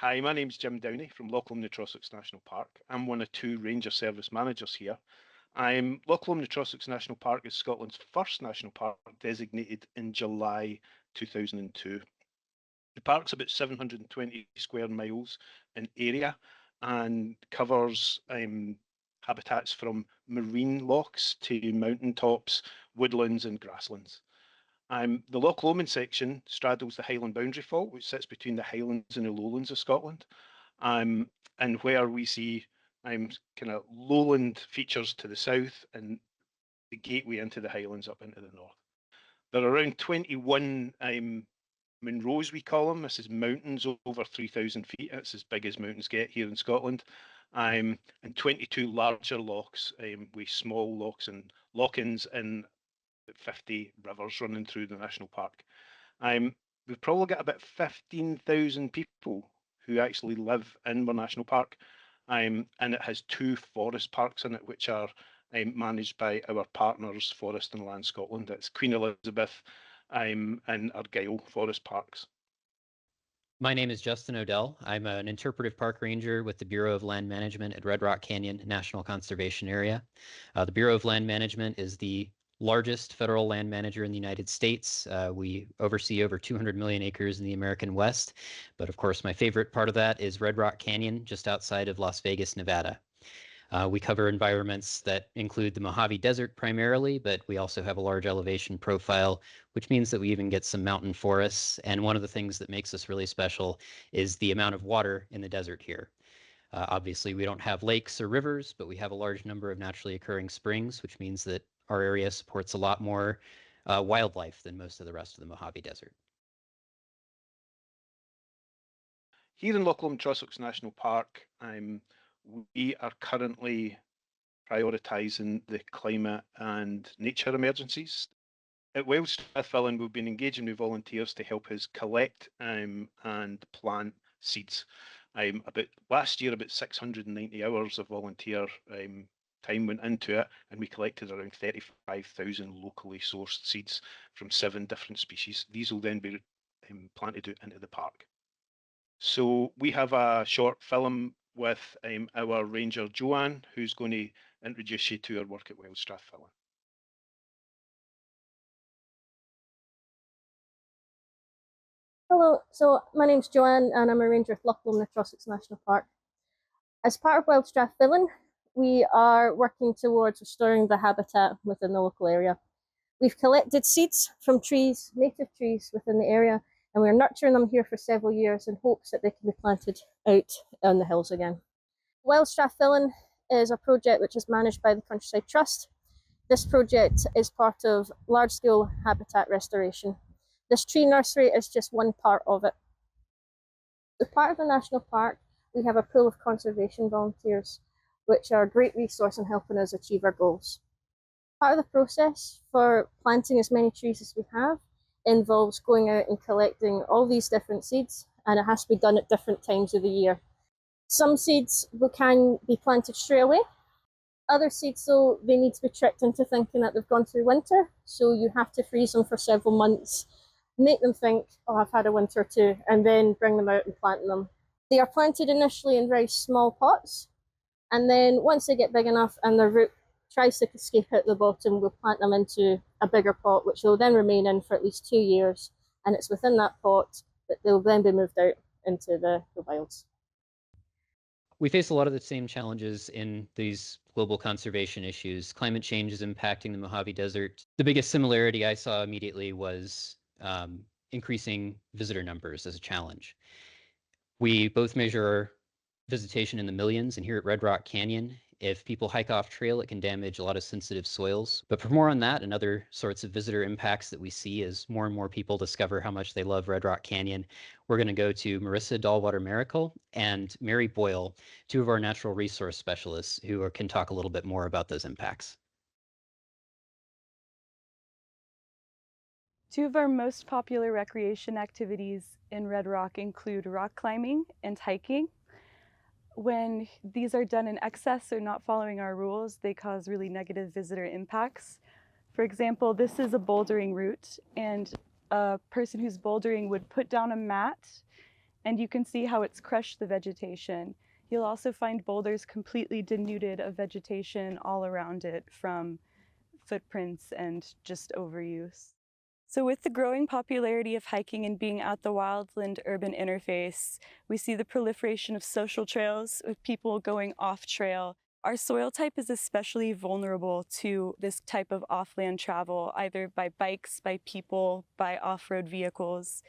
Hi, my name's Jim Downey from Loch Lomond Trossachs National Park. I'm one of two Ranger Service managers here. Loch Lomond Trossachs National Park is Scotland's first national park designated in July 2002. The park's about 720 square miles in area and covers habitats from marine lochs to mountain tops, woodlands and grasslands. The Loch Lomond section straddles the Highland boundary fault, which sits between the Highlands and the Lowlands of Scotland, and where we see kind of lowland features to the south and the gateway into the Highlands up into the north. There are around 21 Munros, we call them. This is mountains over 3,000 feet. It's as big as mountains get here in Scotland. And 22 larger lochs with small lochs and loch-ins and 50 rivers running through the national park. We've probably got about 15,000 people who actually live in our national park, and it has two forest parks in it, which are managed by our partners, Forest and Land Scotland. It's Queen Elizabeth and Argyll Forest Parks. My name is Justin Odell. I'm an interpretive park ranger with the Bureau of Land Management at Red Rock Canyon National Conservation Area. The Bureau of Land Management is the largest federal land manager in the United States. We oversee over 200 million acres in the American West. But of course, my favorite part of that is Red Rock Canyon, just outside of Las Vegas, Nevada. We cover environments that include the Mojave Desert primarily, but we also have a large elevation profile, which means that we even get some mountain forests. And one of the things that makes us really special is the amount of water in the desert here. Obviously, we don't have lakes or rivers, but we have a large number of naturally occurring springs, which means that our area supports a lot more wildlife than most of the rest of the Mojave Desert. Here in Loch Lomond Trossachs National Park, we are currently prioritising the climate and nature emergencies. At Wild Strafe, we've been engaging with volunteers to help us collect and plant seeds. Last year, about 690 hours of volunteer time went into it, and we collected around 35,000 locally sourced seeds from 7 different species. These will then be planted out into the park. So we have a short film with our ranger Joanne, who's going to introduce you to our work at Wild Strafe. Hello, so my name's Joanne and I'm a ranger at Loch Lomond Trossachs National Park. As part of Wild Strafe, we are working towards restoring the habitat within the local area. We've collected seeds from trees, native trees within the area, and we're nurturing them here for several years in hopes that they can be planted out on the hills again. Wild Strafe is a project which is managed by the Countryside Trust. This project is part of large-scale habitat restoration. This tree nursery is just one part of it. As part of the national park, we have a pool of conservation volunteers, which are a great resource in helping us achieve our goals. Part of the process for planting as many trees as we have involves going out and collecting all these different seeds, and it has to be done at different times of the year. Some seeds can be planted straight away. Other seeds, though, they need to be tricked into thinking that they've gone through winter, so you have to freeze them for several months, make them think, oh, I've had a winter too, and then bring them out and plant them. They are planted initially in very small pots, and then once they get big enough and their root tries to escape out the bottom, we'll plant them into a bigger pot, which they'll then remain in for at least 2 years, and it's within that pot that they'll then be moved out into the wilds. We face a lot of the same challenges in these global conservation issues. Climate change is impacting the Mojave Desert. The biggest similarity I saw immediately was increasing visitor numbers as a challenge. We both measure visitation in the millions, and here at Red Rock Canyon, if people hike off trail, it can damage a lot of sensitive soils. But for more on that and other sorts of visitor impacts that we see as more and more people discover how much they love Red Rock Canyon, we're going to go to Marissa Dahlwater-Miracle and Mary Boyle, two of our natural resource specialists who can talk a little bit more about those impacts. Two of our most popular recreation activities in Red Rock include rock climbing and hiking. When these are done in excess or not following our rules, they cause really negative visitor impacts. For example, this is a bouldering route, and a person who's bouldering would put down a mat and you can see how it's crushed the vegetation. You'll also find boulders completely denuded of vegetation all around it from footprints and just overuse. So with the growing popularity of hiking and being at the wildland-urban interface, we see the proliferation of social trails with people going off-trail. Our soil type is especially vulnerable to this type of off-land travel, either by bikes, by people, by off-road vehicles.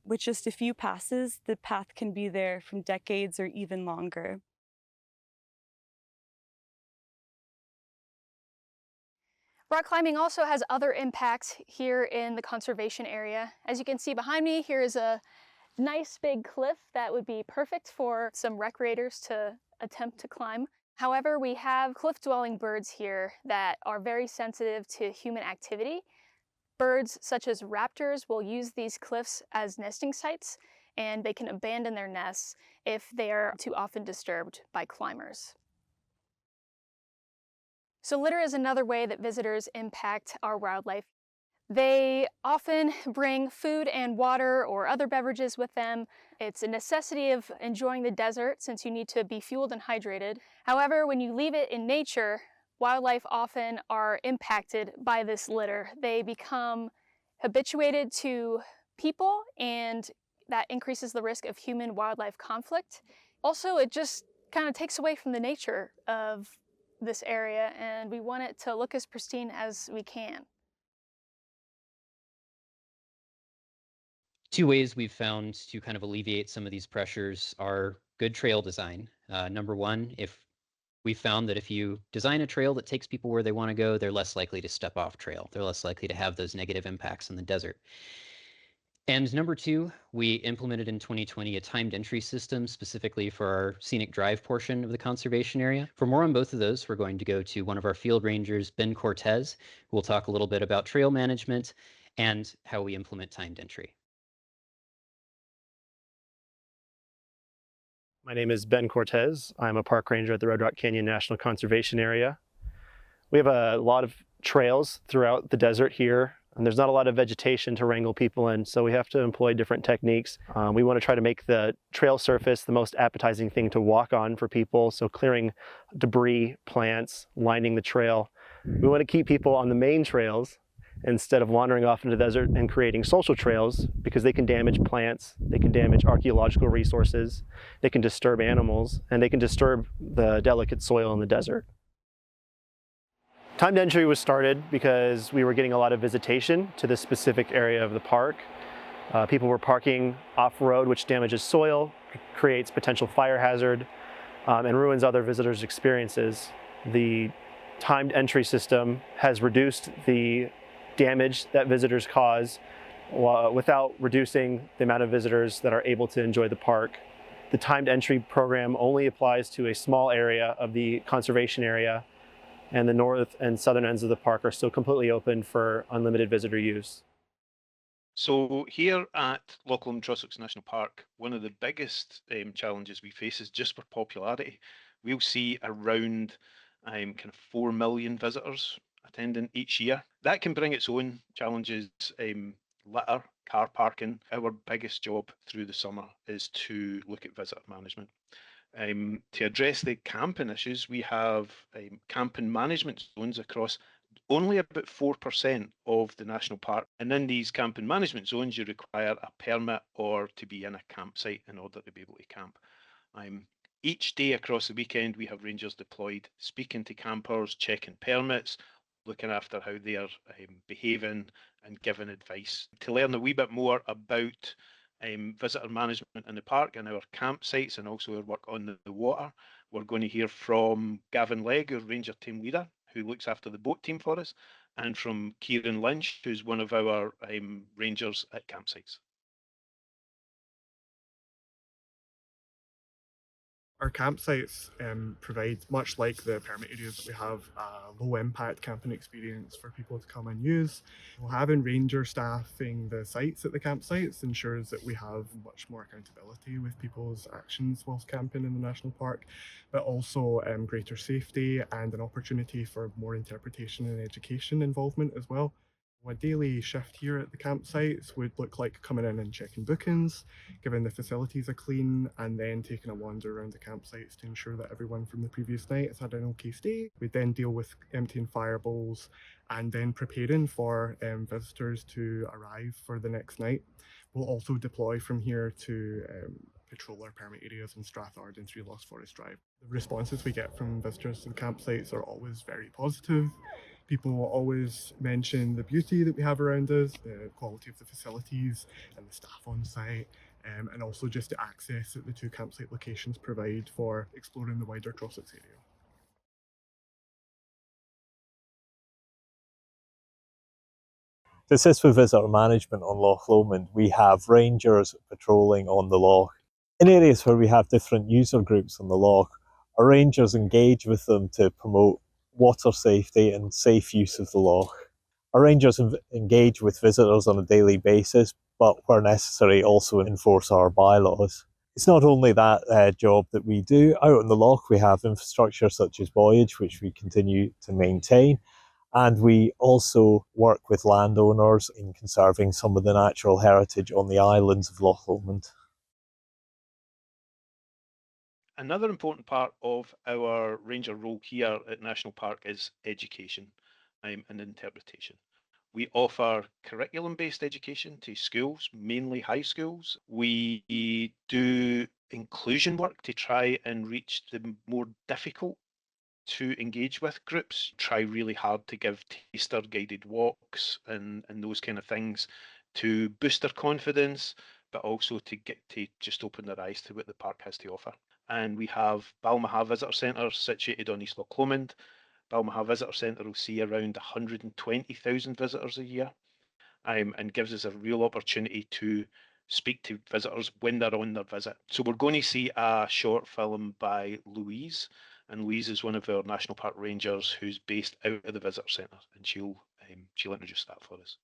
With just a few passes, the path can be there from decades or even longer. Rock climbing also has other impacts here in the conservation area. As you can see behind me, here is a nice big cliff that would be perfect for some recreators to attempt to climb. However, we have cliff-dwelling birds here that are very sensitive to human activity. Birds such as raptors will use these cliffs as nesting sites, and they can abandon their nests if they are too often disturbed by climbers. So litter is another way that visitors impact our wildlife. They often bring food and water or other beverages with them. It's a necessity of enjoying the desert since you need to be fueled and hydrated. However, when you leave it in nature, wildlife often are impacted by this litter. They become habituated to people, and that increases the risk of human-wildlife conflict. Also, it just kind of takes away from the nature of this area, and we want it to look as pristine as we can. Two ways we've found to kind of alleviate some of these pressures are good trail design. Number one, if we found that if you design a trail that takes people where they want to go, they're less likely to step off trail. They're less likely to have those negative impacts in the desert. And number two, we implemented in 2020 a timed entry system specifically for our scenic drive portion of the conservation area. For more on both of those, we're going to go to one of our field rangers, Ben Cortez, who will talk a little bit about trail management and how we implement timed entry. My name is Ben Cortez. I'm a park ranger at the Red Rock Canyon National Conservation Area. We have a lot of trails throughout the desert here, and there's not a lot of vegetation to wrangle people in, so we have to employ different techniques. We want to try to make the trail surface the most appetizing thing to walk on for people, so clearing debris, plants, lining the trail. We want to keep people on the main trails instead of wandering off into the desert and creating social trails, because they can damage plants, they can damage archaeological resources, they can disturb animals, and they can disturb the delicate soil in the desert. Timed entry was started because we were getting a lot of visitation to this specific area of the park. People were parking off-road, which damages soil, creates potential fire hazard, and ruins other visitors' experiences. The timed entry system has reduced the damage that visitors cause without reducing the amount of visitors that are able to enjoy the park. The timed entry program only applies to a small area of the conservation area, and the north and southern ends of the park are still completely open for unlimited visitor use. So here at Loch Lomond Trossachs National Park, one of the biggest challenges we face is just for popularity. We'll see around kind of 4 million visitors attending each year. That can bring its own challenges. Litter, car parking. Our biggest job through the summer is to look at visitor management. To address the camping issues, we have camping management zones across only about 4% of the national park. And in these camping management zones, you require a permit or to be in a campsite in order to be able to camp. Each day across the weekend, we have rangers deployed, speaking to campers, checking permits, looking after how they are behaving and giving advice. To learn a wee bit more about visitor management in the park and our campsites and also our work on the water, we're going to hear from Gavin Legg, our ranger team leader, who looks after the boat team for us, and from Kieran Lynch, who's one of our rangers at campsites. Our campsites provide, much like the permit areas that we have, a low impact camping experience for people to come and use. Having ranger staffing the sites at the campsites ensures that we have much more accountability with people's actions whilst camping in the national park, but also greater safety and an opportunity for more interpretation and education involvement as well. A daily shift here at the campsites would look like coming in and checking bookings, giving the facilities a clean, and then taking a wander around the campsites to ensure that everyone from the previous night has had an okay stay. We'd then deal with emptying fire bowls and then preparing for visitors to arrive for the next night. We'll also deploy from here to patrol our permit areas in Strafe and 3 Lost Forest Drive. The responses we get from visitors to the campsites are always very positive. People will always mention the beauty that we have around us, the quality of the facilities and the staff on site, and also just the access that the 2 campsite locations provide for exploring the wider Trossachs area. To assist with visitor management on Loch Lomond, we have rangers patrolling on the loch. In areas where we have different user groups on the loch, our rangers engage with them to promote water safety and safe use of the loch. Our rangers engage with visitors on a daily basis, but where necessary also enforce our bylaws. It's not only that job that we do. Out on the loch we have infrastructure such as buoyage, which we continue to maintain, and we also work with landowners in conserving some of the natural heritage on the islands of Loch Lomond. Another important part of our ranger role here at National Park is education and interpretation. We offer curriculum-based education to schools, mainly high schools. We do inclusion work to try and reach the more difficult to engage with groups. Try really hard to give taster guided walks and those kind of things to boost their confidence, but also to get to just open their eyes to what the park has to offer. And we have Balmaha Visitor Centre situated on East Loch Lomond. Balmaha Visitor Centre will see around 120,000 visitors a year, and gives us a real opportunity to speak to visitors when they're on their visit. So we're going to see a short film by Louise, and Louise is one of our National Park Rangers who's based out of the Visitor Centre, and she'll introduce that for us.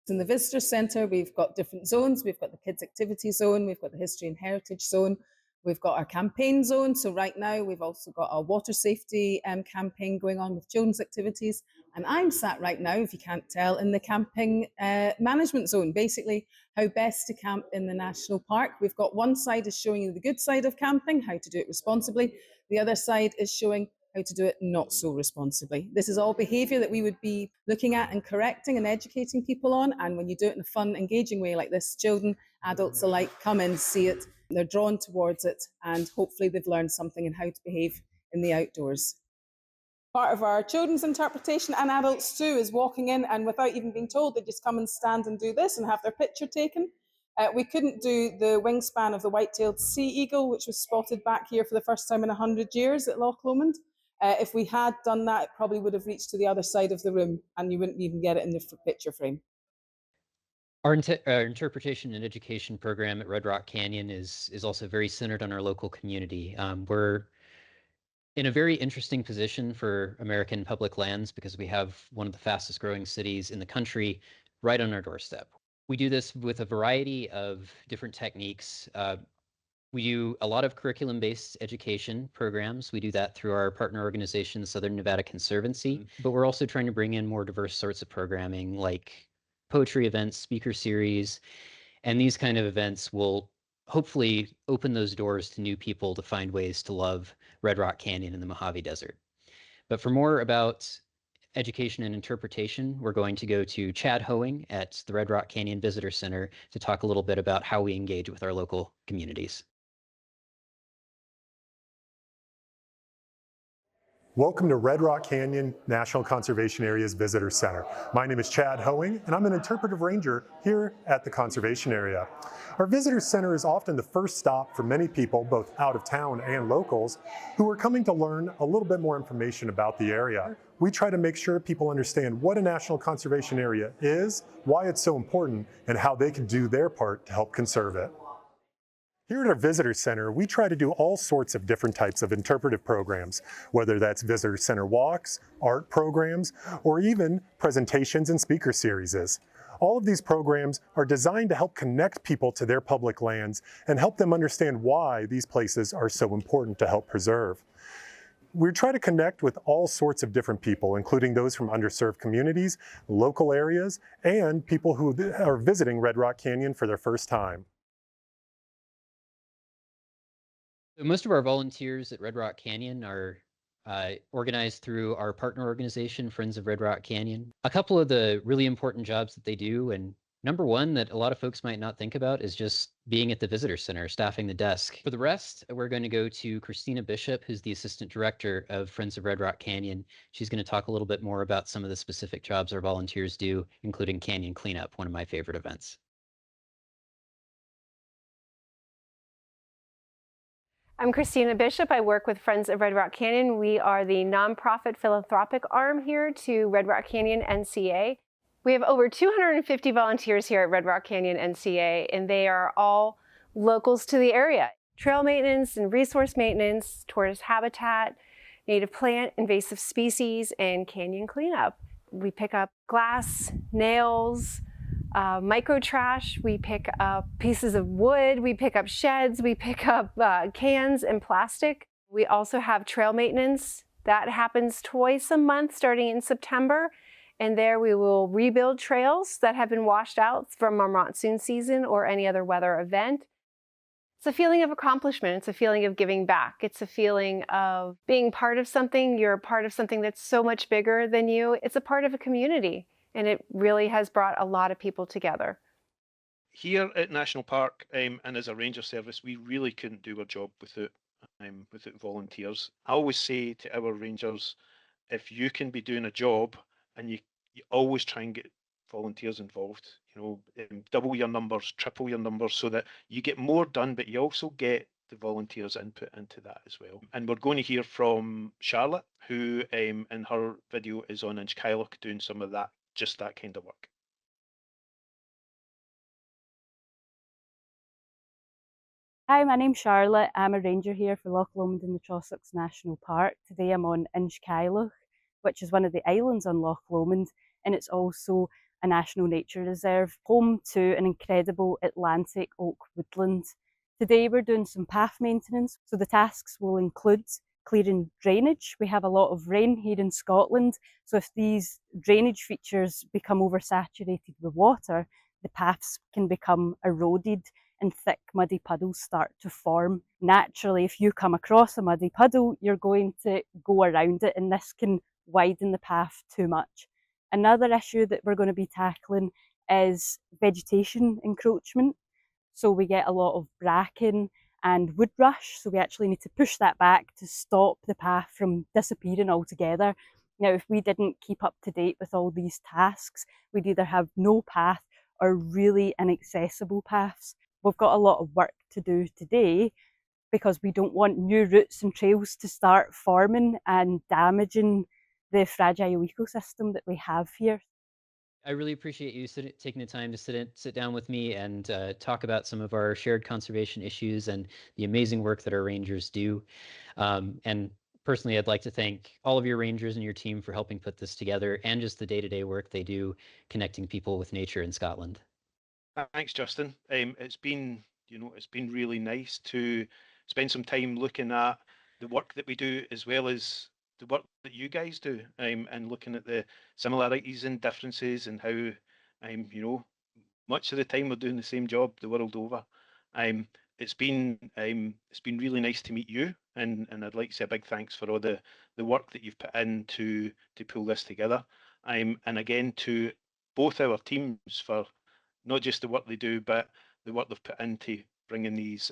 In the visitor centre, we've got different zones. We've got the kids activity zone, we've got the history and heritage zone, we've got our campaign zone. So right now we've also got our water safety campaign going on with children's activities. And I'm sat right now, if you can't tell, in the camping management zone, basically how best to camp in the national park. We've got one side is showing you the good side of camping, how to do it responsibly. The other side is showing how to do it not so responsibly. This is all behaviour that we would be looking at and correcting and educating people on. And when you do it in a fun, engaging way like this, children, adults alike come in, see it, they're drawn towards it, and hopefully they've learned something in how to behave in the outdoors. Part of our children's interpretation, and adults too, is walking in and without even being told, they just come and stand and do this and have their picture taken. We couldn't do the wingspan of the white-tailed sea eagle, which was spotted back here for the first time in 100 years at Loch Lomond. If we had done that, it probably would have reached to the other side of the room and you wouldn't even get it in the picture frame. Our interpretation and education program at Red Rock Canyon is also very centered on our local community. We're in a very interesting position for American public lands because we have one of the fastest growing cities in the country right on our doorstep. We do this with a variety of different techniques. We do a lot of curriculum-based education programs. We do that through our partner organization, Southern Nevada Conservancy, but we're also trying to bring in more diverse sorts of programming like poetry events, speaker series, and these kind of events will hopefully open those doors to new people to find ways to love Red Rock Canyon and the Mojave Desert. But for more about education and interpretation, we're going to go to Chad Hoeing at the Red Rock Canyon Visitor Center to talk a little bit about how we engage with our local communities. Welcome to Red Rock Canyon National Conservation Area's Visitor Center. My name is Chad Hoeing, and I'm an interpretive ranger here at the Conservation Area. Our Visitor Center is often the first stop for many people, both out of town and locals, who are coming to learn a little bit more information about the area. We try to make sure people understand what a National Conservation Area is, why it's so important, and how they can do their part to help conserve it. Here at our Visitor Center, we try to do all sorts of different types of interpretive programs, whether that's Visitor Center walks, art programs, or even presentations and speaker series. All of these programs are designed to help connect people to their public lands and help them understand why these places are so important to help preserve. We try to connect with all sorts of different people, including those from underserved communities, local areas, and people who are visiting Red Rock Canyon for their first time. So most of our volunteers at Red Rock Canyon are organized through our partner organization, Friends of Red Rock Canyon. A couple of the really important jobs that they do, and number one that a lot of folks might not think about, is just being at the visitor center, staffing the desk. For the rest, we're going to go to Christina Bishop, who's the assistant director of Friends of Red Rock Canyon. She's going to talk a little bit more about some of the specific jobs our volunteers do, including canyon cleanup, one of my favorite events. I'm Christina Bishop. I work with Friends of Red Rock Canyon. We are the nonprofit philanthropic arm here to Red Rock Canyon NCA. We have over 250 volunteers here at Red Rock Canyon NCA, and they are all locals to the area. Trail maintenance and resource maintenance, tortoise habitat, native plant, invasive species, and canyon cleanup. We pick up glass, nails, micro trash, we pick up pieces of wood, we pick up sheds, we pick up cans and plastic. We also have trail maintenance. That happens twice a month starting in September. And there we will rebuild trails that have been washed out from our monsoon season or any other weather event. It's a feeling of accomplishment. It's a feeling of giving back. It's a feeling of being part of something. You're a part of something that's so much bigger than you. It's a part of a community. And it really has brought a lot of people together. Here at National Park and as a ranger service, we really couldn't do our job without volunteers. I always say to our rangers, if you can be doing a job and you always try and get volunteers involved, double your numbers, triple your numbers, so that you get more done, but you also get the volunteers' input into that as well. And we're going to hear from Charlotte, who in her video is on Inchkilloch doing some of that, just that kind of work. Hi, my name's Charlotte. I'm a ranger here for Loch Lomond in the Trossachs National Park. Today I'm on Inchkilloch, which is one of the islands on Loch Lomond, and it's also a national nature reserve, home to an incredible Atlantic oak woodland. Today we're doing some path maintenance, so the tasks will include clearing drainage. We have a lot of rain here in Scotland, so if these drainage features become oversaturated with water, the paths can become eroded and thick muddy puddles start to form. Naturally, if you come across a muddy puddle, you're going to go around it, and this can widen the path too much. Another issue that we're going to be tackling is vegetation encroachment. So we get a lot of bracken and wood rush, so we actually need to push that back to stop the path from disappearing altogether. Now, if we didn't keep up to date with all these tasks, we'd either have no path or really inaccessible paths. We've got a lot of work to do today because we don't want new routes and trails to start forming and damaging the fragile ecosystem that we have here. I really appreciate you taking the time to sit down with me and talk about some of our shared conservation issues and the amazing work that our rangers do. And personally, I'd like to thank all of your rangers and your team for helping put this together, and just the day-to-day work they do connecting people with nature in Scotland. Thanks, Justin. It's been really nice to spend some time looking at the work that we do, as well as the work that you guys do, and looking at the similarities and differences, and how, much of the time we're doing the same job the world over. It's been really nice to meet you, and I'd like to say a big thanks for all the work that you've put in to pull this together. And again to both our teams for not just the work they do, but the work they've put into bringing these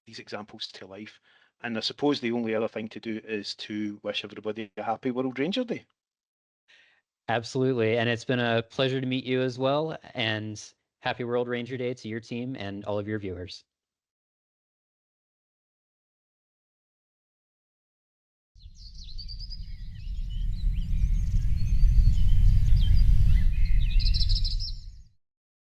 examples to life. And I suppose the only other thing to do is to wish everybody a happy World Ranger Day. Absolutely. And it's been a pleasure to meet you as well. And happy World Ranger Day to your team and all of your viewers.